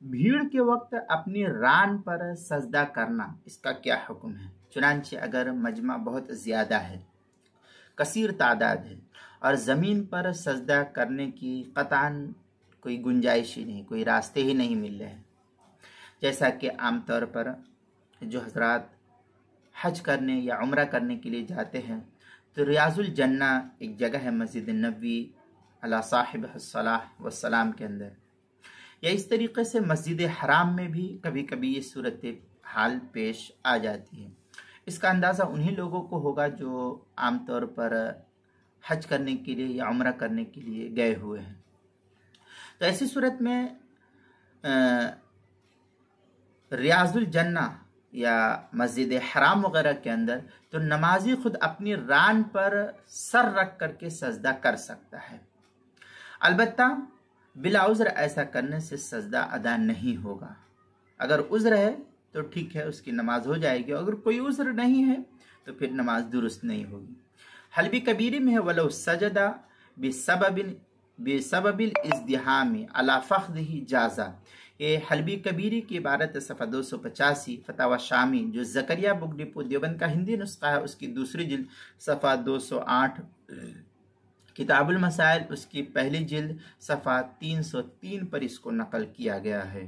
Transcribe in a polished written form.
بھیڑ کے وقت اپنی ران پر سجدہ کرنا اس کا کیا حکم ہے؟ چنانچہ اگر مجمع بہت زیادہ ہے، کثیر تعداد ہے، اور زمین پر سجدہ کرنے کی قطعاً کوئی گنجائش ہی نہیں، کوئی راستے ہی نہیں مل رہے، جیسا کہ عام طور پر جو حضرات حج کرنے یا عمرہ کرنے کے لیے جاتے ہیں تو ریاض الجنہ ایک جگہ ہے مسجد نبوی علی صاحب الصلاۃ والسلام کے اندر، یا اس طریقے سے مسجد حرام میں بھی کبھی کبھی یہ صورت حال پیش آ جاتی ہے۔ اس کا اندازہ انہی لوگوں کو ہوگا جو عام طور پر حج کرنے کے لیے یا عمرہ کرنے کے لیے گئے ہوئے ہیں۔ تو ایسی صورت میں ریاض الجنہ یا مسجد حرام وغیرہ کے اندر تو نمازی خود اپنی ران پر سر رکھ کر کے سجدہ کر سکتا ہے، البتہ بلا عذر ایسا کرنے سے سجدہ ادا نہیں ہوگا۔ اگر عذر ہے تو ٹھیک ہے، اس کی نماز ہو جائے گی، اگر کوئی عذر نہیں ہے تو پھر نماز درست نہیں ہوگی۔ حلبی کبیری میں ہے وَلَوْ سَجَدَ بِسَبَبِ الْإِزْدِحَامِ عَلَى فَخْذِهِ جَازَ۔ یہ حلبی کبیری کی عبارت صفحہ 285 فتاوی شامی جو زکریہ بک ڈپو دیوبند کا ہندی نسخہ ہے، اس کی دوسری جلد صفحہ 208، کتاب المسائل اس کی پہلی جلد صفحہ 303 پر اس کو نقل کیا گیا ہے۔